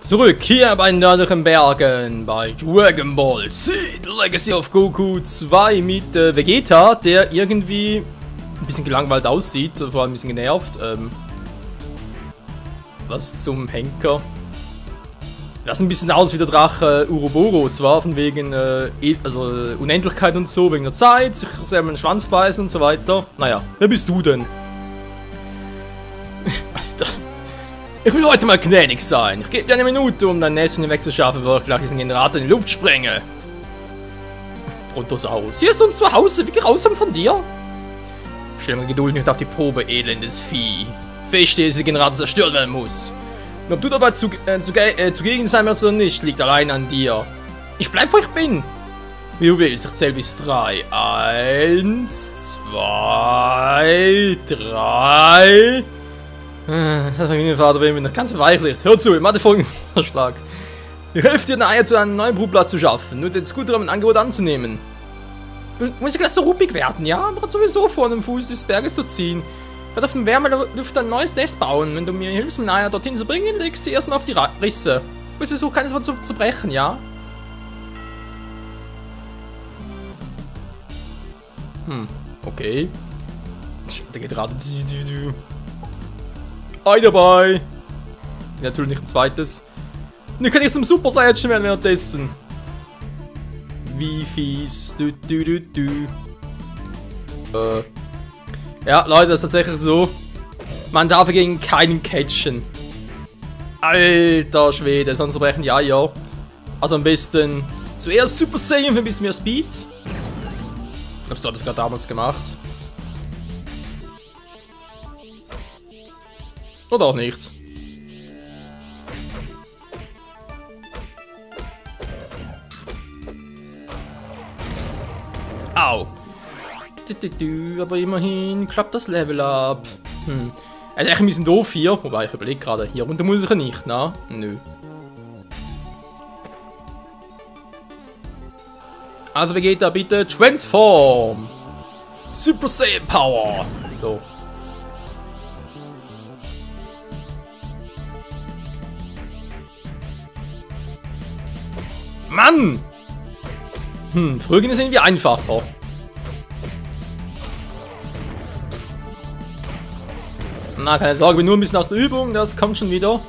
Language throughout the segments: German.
Zurück hier bei den nördlichen Bergen bei Dragon Ball Z Legacy of Goku 2 mit Vegeta, der irgendwie ein bisschen gelangweilt aussieht, vor allem ein bisschen genervt. Was zum Henker? Das sieht ein bisschen aus wie der Drache Uroboros, war von wegen Unendlichkeit und so, wegen der Zeit, sich selber den Schwanz beißen und so weiter. Naja, wer bist du denn? Alter. Ich will heute mal gnädig sein. Ich gebe dir eine Minute, um dein Nest wegzuschaffen, bevor ich gleich diesen Generator in die Luft sprenge. Brontosaurus, hier ist uns zu Hause. Wie grausam von dir. Stell mir Geduld nicht auf die Probe, elendes Vieh. Feststehe, dass der Generator zerstört werden muss. Und ob du dabei zugegen sein wirst oder nicht, liegt allein an dir. Ich bleib, wo ich bin. Wie du willst, ich zähle bis 3. 1, 2, 3... Das hat mein Vater will mir noch ganz verweichlicht. Hör zu, ich mache folgenden Vorschlag. Ich helfe dir, eine Eier zu einem neuen Brutplatz zu schaffen. Nur den Scooter um ein Angebot anzunehmen. Du musst ja gleich so ruppig werden, ja? Man hat sowieso vor, den Fuß des Berges zu ziehen. Ich werde auf dem Wärmeluft ein neues Nest bauen. Wenn du mir hilfst, meine Eier dorthin zu bringen, legst du sie erstmal auf die Risse. Ich versuche keines von zu brechen, ja? Okay. Der geht gerade. Ei dabei! Natürlich nicht ein zweites. Und ich kann jetzt zum Super Saiyajin werden währenddessen. Wie fies. Ja, Leute, das ist tatsächlich so. Man darf dagegen keinen catchen. Alter Schwede, sonst brechen die Eier. Also am besten zuerst Super Saiyan für ein bisschen mehr Speed. Ich glaube, so habe ich es gerade damals gemacht. Oder auch nicht. Au. Aber immerhin klappt das Level up. Er ist echt ein bisschen doof hier. Wobei, ich überlege gerade, hier runter muss ich ja nicht, na? Nö. Also Vegeta, bitte Transform. Super Saiyan Power. So. Mann! Früher ging es irgendwie einfacher. Na, keine Sorge, bin nur ein bisschen aus der Übung, das kommt schon wieder.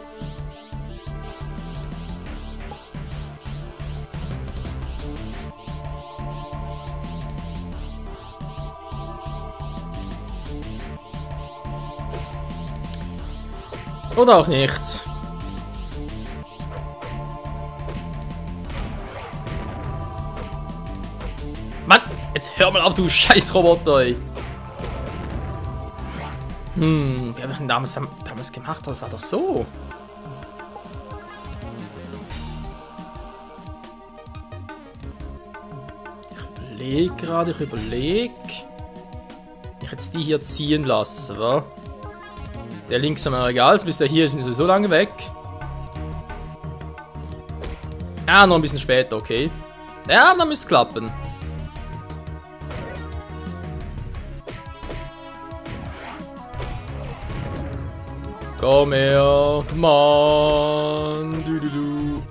Oder auch nicht. Jetzt hör mal auf, du scheiß Roboter, ey. Wie habe ich denn damals gemacht? Das war doch so. Ich überlege. Ich hätte die hier ziehen lassen, wa? Der links ist mir egal, bis der hier ist mir sowieso lange weg. Ah, noch ein bisschen später, okay. Ja, dann müsste es klappen. Komm her, Mann.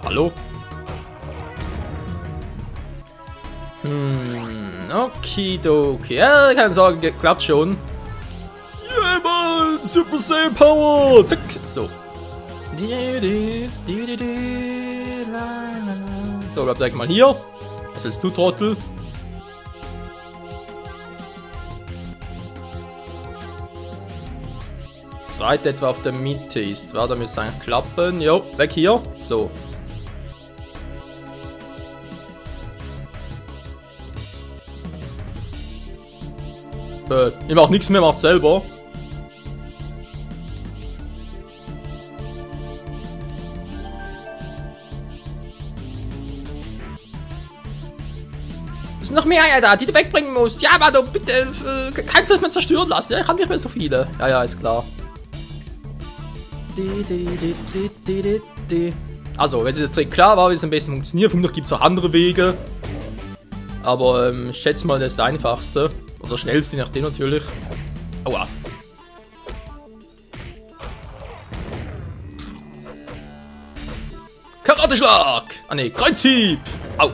Hallo? Okidoki. Ja, keine Sorge, klappt schon. Yeah, Mann! Super Saiyan Power! Zack! So. So, bleib direkt mal hier. Was willst du, Trottel? Zweite etwa auf der Mitte ist, da müsste es eigentlich klappen. Jo, weg hier. So. Ich mach nichts mehr, macht selber. Es sind noch mehr Eier da, die du wegbringen musst. Ja, aber du bitte, kannst du nicht mehr zerstören lassen. Ich hab nicht mehr so viele. Ja, ist klar. Also, wenn der Trick klar war, wie es am besten funktioniert, vermutlich gibt es auch andere Wege. Aber ich schätze mal, der ist der einfachste. Oder schnellste, je nachdem natürlich. Aua. Karateschlag! Ah ne, Kreuzhieb! Au!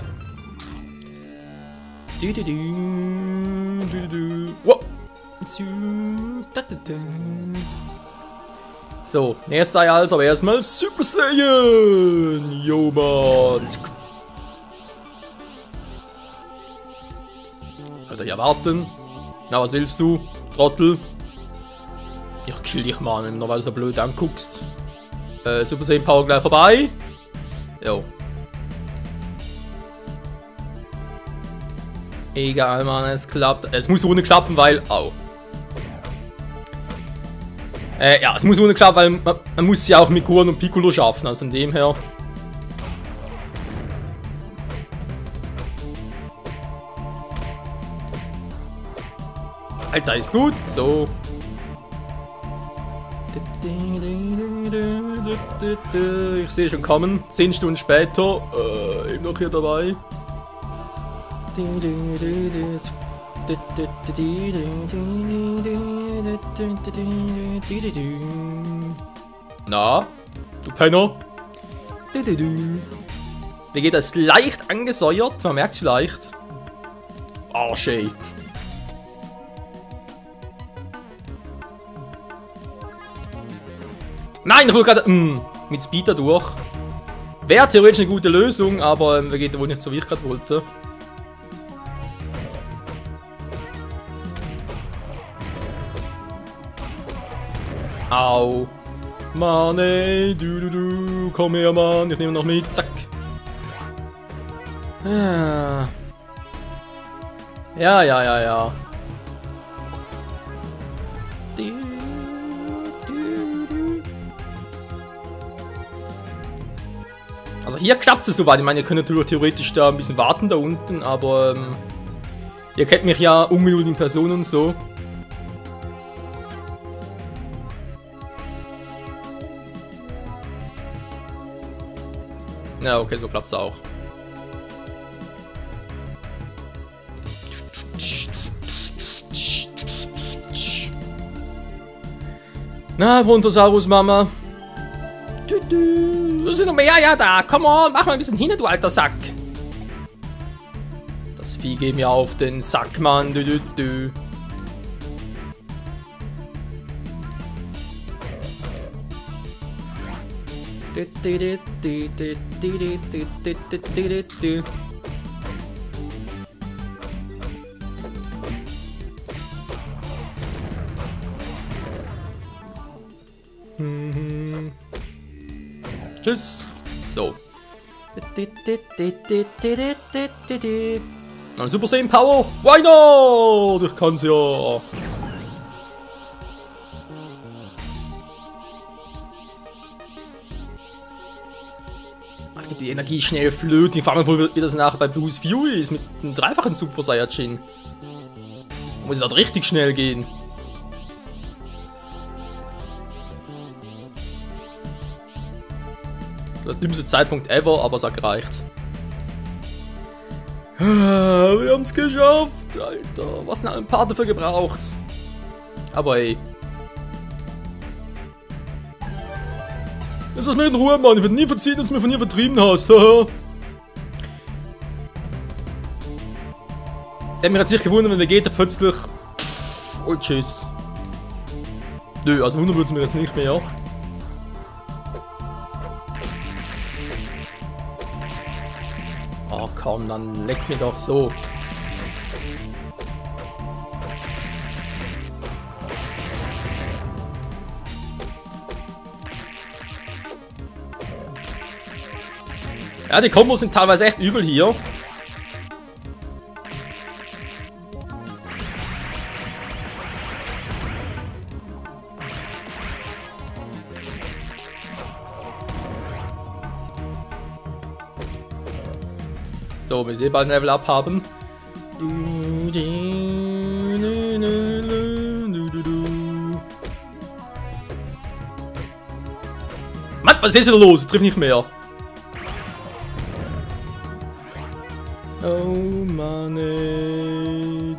Wow. So, nächstes sei also, aber erstmal Super Saiyan! Jo, Mann! Alter, hier warten. Na, was willst du? Trottel? Ja, kill dich, Mann, wenn du noch mal so blöd anguckst. Super Saiyan Power gleich vorbei. Jo. Egal, Mann, es klappt. Es muss ohne klappen, weil... Au. Ja, es muss ohne klappen, weil man muss ja auch mit Gohan und Piccolo schaffen, also in dem her. Alter, ist gut, so. Ich sehe schon kommen. 10 Stunden später, eben noch hier dabei. Na, du Penner. Wie geht das? Leicht angesäuert, man merkt es vielleicht. Arsch, ey. Nein, ich wollte gerade mit Speeder durch. Wäre theoretisch eine gute Lösung, aber geht wohl nicht so, wie ich gerade wollte. Au. Mann, ey, du, komm her, Mann, ich nehme noch mit, zack. Ja. Also hier klappt es soweit, ich meine, ihr könnt natürlich theoretisch da ein bisschen warten da unten, aber ihr kennt mich ja ungeduldig in Person und so. Ja, okay, so klappt's auch. Na, Brontosaurus, Mama. Du sind noch mehr, ja, da. Come on, mach mal ein bisschen hin, du alter Sack. Das Vieh geht mir auf den Sack, Mann. Tschüss. So. Super Saiyan Power. Why not? Ich kann's ja. Die Energie schnell flöten. Vor allem, wie das nachher bei Bruce Fury ist mit einem dreifachen Super Saiyajin. Da muss es halt richtig schnell gehen. Der dümmste Zeitpunkt ever, aber es hat gereicht. Wir haben es geschafft, Alter. Was ein paar dafür gebraucht. Aber ey. Lass uns mir in Ruhe, Mann. Ich werde nie verziehen, dass du mir von hier vertrieben hast. Der hat mich jetzt nicht gewundert, wenn Vegeta plötzlich... Und tschüss. Nö, also wundern würde es mir jetzt nicht mehr. Oh komm, dann leck mir doch so. Ja, die Kombos sind teilweise echt übel hier. So, wir sehen bald ein Level Up haben. Mann, was ist jetzt wieder los? Ich triff nicht mehr. Oh Mann, ey.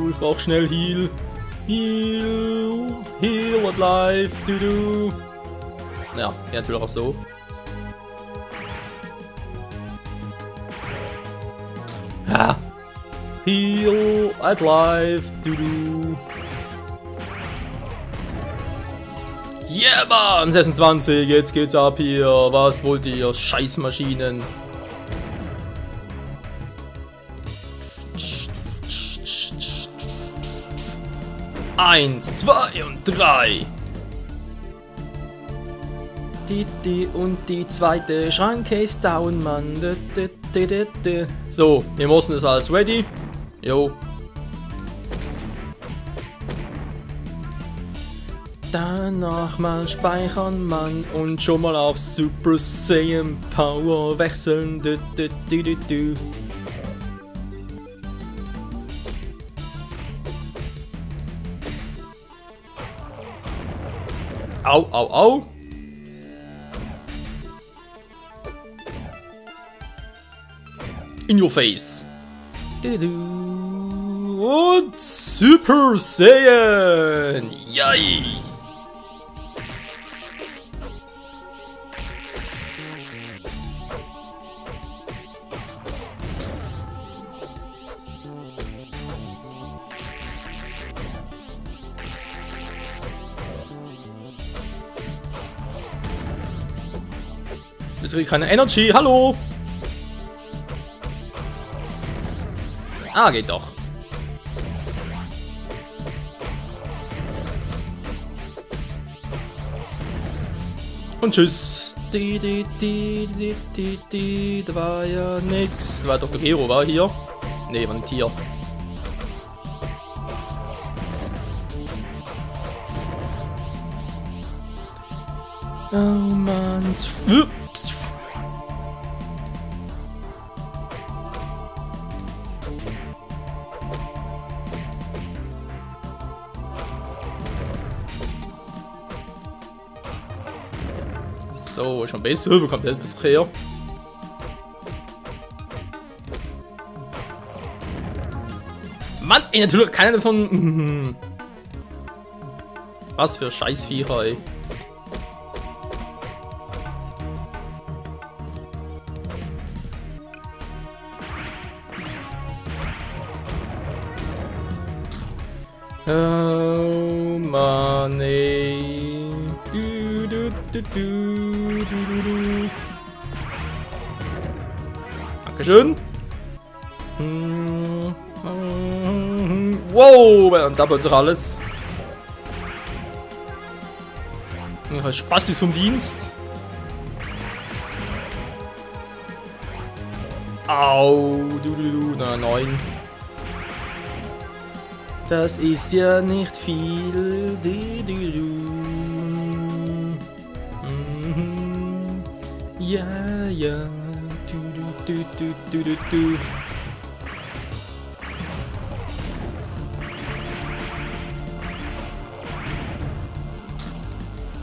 Ich brauch schnell Heal. Heal what life. Ja, natürlich auch so. Ja. Heal at life. Du. Yeah, Mann! 26, jetzt geht's ab hier. Was wollt ihr? Scheißmaschinen. Eins, zwei und drei. Und die zweite Schranke ist down, Mann. So, wir müssen das alles ready. Jo. Danach mal speichern, Mann, und schon mal auf Super Saiyan Power wechseln. Au, au, au. In your face. Und Super Saiyan. Yay. Jetzt kriege ich keine Energy. Hallo. Ah, geht doch. Und tschüss. Da war ja nix. War Dr. Gero, war hier? Ne, war nicht hier. Oh Mann. Ups. So, schon besser. Wo kommt der bitte her? Mann, ey, natürlich keiner davon. Was für Scheißviecher, ey. Oh Mann, ey. Dankeschön. Wow, und da plötzlich alles. Spaß ist vom Dienst. Au, na 9. Das ist ja nicht viel. Ja, ja.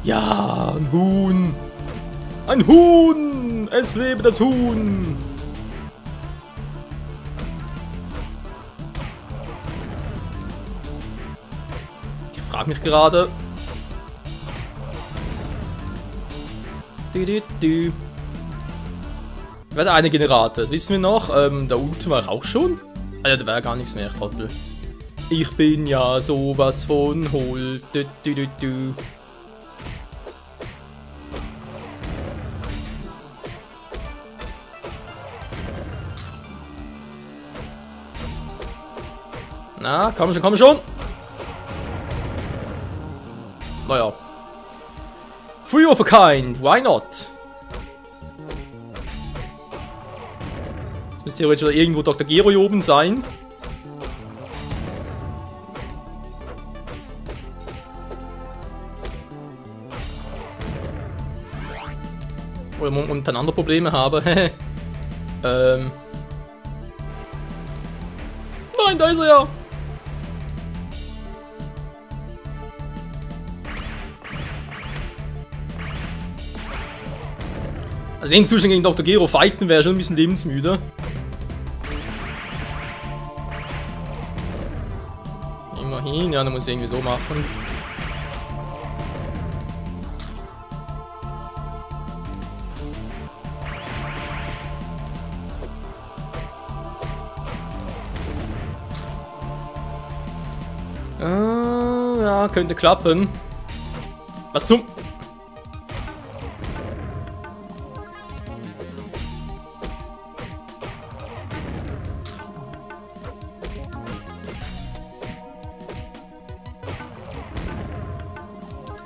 Ja, ein Huhn. Ein Huhn. Es lebe das Huhn. Ich frage mich gerade. Wer der eine Generator? Das wissen wir noch. Da unten war auch schon. Ah ja, da war ja gar nichts mehr, Trottel. Ich bin ja sowas von hohl. Na, komm schon, komm schon. Naja. Free of a kind, why not? Jetzt müsste theoretisch wieder irgendwo Dr. Gero hier oben sein. Oder untereinander Probleme habe. Nein, da ist er ja. Also den Zustand gegen Dr. Gero fighten wäre schon ein bisschen lebensmüde. Immerhin, ja, dann muss ich irgendwie so machen. Ja, könnte klappen. Was zum...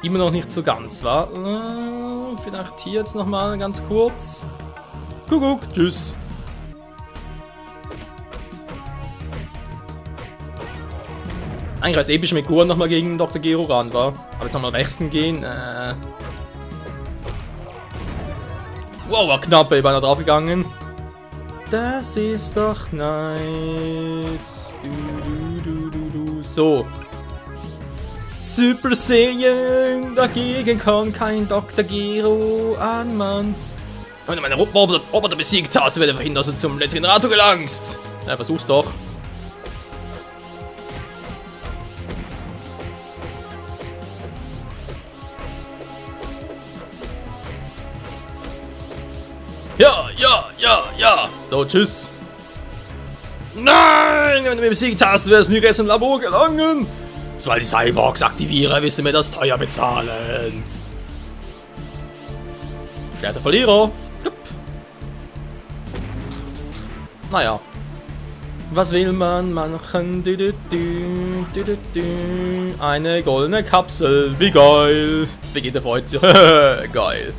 Immer noch nicht so ganz, wa? Vielleicht hier jetzt nochmal ganz kurz. Kuckuck, tschüss. Eigentlich als episch mit Kuren nochmal gegen Dr. Gero ran, war. Aber jetzt nochmal wechseln gehen. Wow, war knapp, ey, beinahe draufgegangen. Das ist doch nice. So. Super Saiyan, dagegen kann kein Dr. Gero anmachen. Wenn du meine Roboter besiegt hast, werde ich verhindern, dass du zum letzten Generator gelangst. Ja, versuch's doch. Ja. So, tschüss. Nein, wenn du mich besiegt hast, wirst du nie jetzt im Labor gelangen. Sobald die Cyborgs aktiviere, wirst du mir das teuer bezahlen. Schlechter Verlierer. Naja. Was will man machen? Eine goldene Kapsel. Wie geil. Vegeta freut sich. Geil.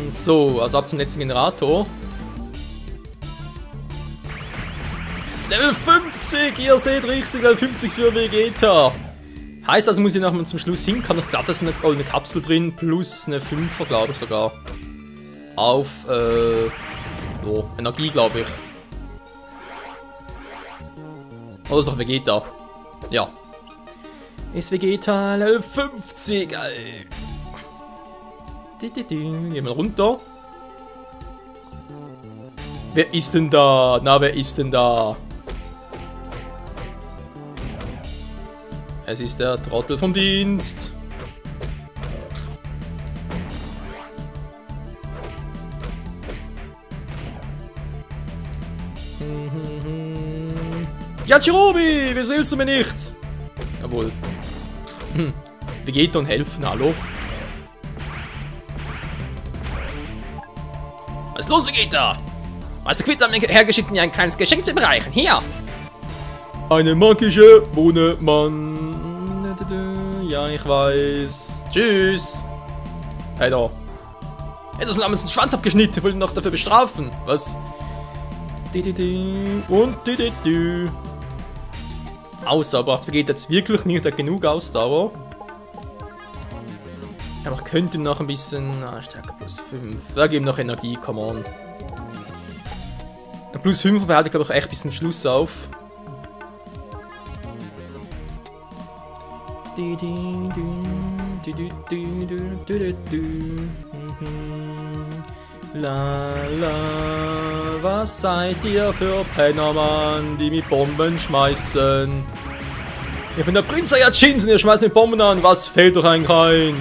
So, also ab zum letzten Generator. Level 50, ihr seht richtig, Level 50 für Vegeta. Heißt also, muss ich noch mal zum Schluss hinkommen. Ich glaube, da ist eine goldene Kapsel drin, plus eine 5er, glaube ich sogar. Auf, Energie, glaube ich. Oder ist doch Vegeta? Ja. Ist Vegeta Level 50, Alter. Gehen wir runter. Wer ist denn da? Na, wer ist denn da? Es ist der Trottel vom Dienst. Ja, Chirobi, wieso hilfst du mir nicht? Jawohl. Vegeta und helfen, hallo? Was ist los, Vegeta? Meister Quitter hat mir hergeschickt, mir ein kleines Geschenk zu überreichen. Hier! Eine magische Bohne, Mann. Ja, ich weiß. Tschüss. Hey da. Etwas mir damals den Schwanz abgeschnitten. Ich wollte ihn noch dafür bestrafen. Was? Und Ausdauer braucht Vegeta jetzt wirklich nicht. Er hat genug Ausdauer. Aber ich könnte ihm noch ein bisschen... Stärke plus 5. Da geben noch Energie, come on. Plus 5 behalte ich, glaube ich, echt bis zum Schluss auf. Lala, was seid ihr für Penner, Mann, die mit Bomben schmeißen? Ich bin der Prinz Saiyajins und ihr schmeißt mit Bomben an. Was fällt doch eigentlich ein?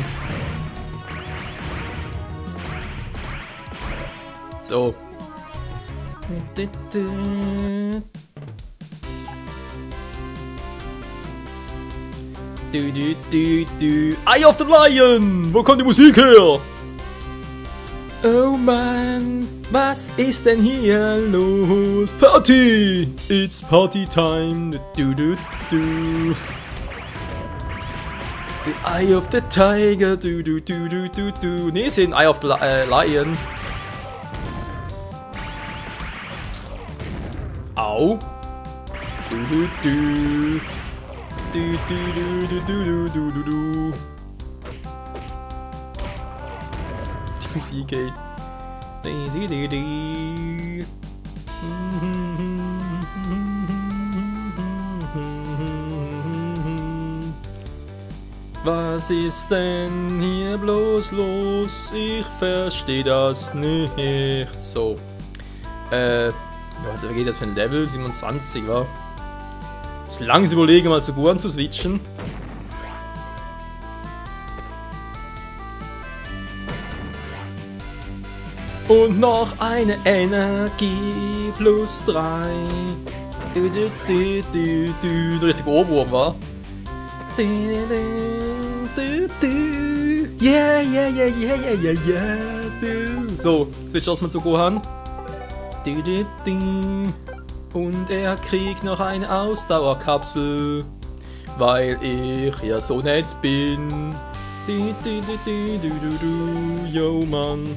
So. Eye of the Lion! Wo kommt die Musik her? Oh Mann, was ist denn hier los? Party! It's party time! The Eye of the Tiger! Nee, ist ein Eye of the Lion. Au! Die Musik, ey. Was ist denn hier bloß los? Ich verstehe das nicht. So. Warte, wie geht das für ein Level? 27, wa? Ist langsam überlegen, mal zu Gohan zu switchen. Und noch eine Energie plus 3. Der richtige Ohrwurm war. Yeah, yeah, yeah, yeah, yeah, yeah, yeah. So, jetzt lassen wir zu Gohan. Und er kriegt noch eine Ausdauerkapsel, weil ich ja so nett bin. Yo, Mann.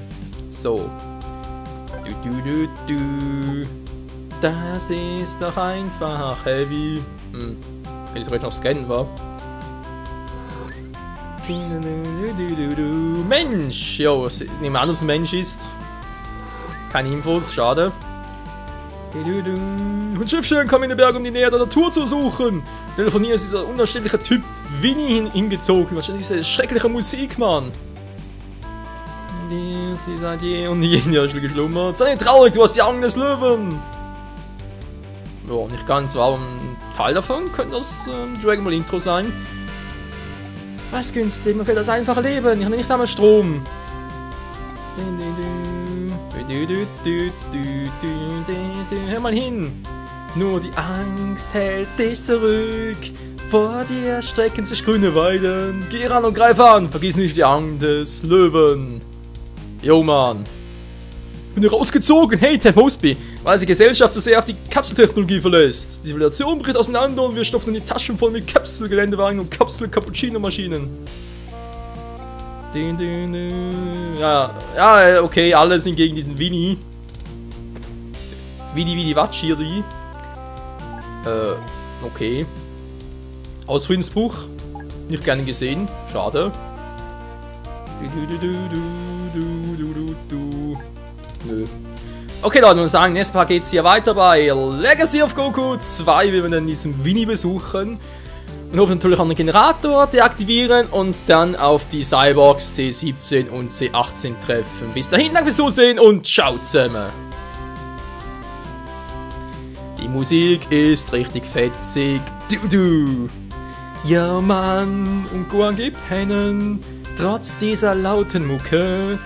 So. Das ist doch einfach heavy. Kann ich vielleicht noch scannen, wa? Mensch! Jo, ich nehme an, dass ein Mensch ist. Keine Infos, schade. Und Schiffchen kam in den Berg, um die Nähe der Natur zu suchen. Denn von hier ist dieser unerständliche Typ Winnie hingezogen. Wahrscheinlich diese schreckliche Musik, Mann. Sie seid je und je in der Schule geschlummert. Sei nicht traurig, du hast die Augen des Löwen. Ja, nicht ganz, aber ein Teil davon könnte das Dragon Ball Intro sein. Was günstig, mir fehlt das einfache Leben. Ich habe nicht einmal Strom. Hör mal hin. Nur die Angst hält dich zurück. Vor dir strecken sich grüne Weiden. Geh ran und greif an. Vergiss nicht die Augen des Löwen. Jo, Mann. Ich bin rausgezogen. Hey, Ted Mosby. Weil die Gesellschaft zu sehr auf die Kapseltechnologie verlässt. Die Zivilisation bricht auseinander und wir stopfen die Taschen voll mit Kapselgeländewagen und Kapsel-Cappuccino-Maschinen. Ja, okay, alle sind gegen diesen Winnie. Wie Watsch hier, die. Okay. Ausfriedensbruch. Nicht gerne gesehen. Schade. Nö. Okay, Leute, ich muss sagen, nächstes Mal geht es hier weiter bei Legacy of Goku 2. Wir werden diesen Winnie besuchen. Und hoffen natürlich auch den Generator deaktivieren und dann auf die Cyborgs C17 und C18 treffen. Bis dahin, danke fürs Zusehen und ciao zusammen. Die Musik ist richtig fetzig. Ja, Mann, und Gohan gibt Hennen, trotz dieser lauten Mucke.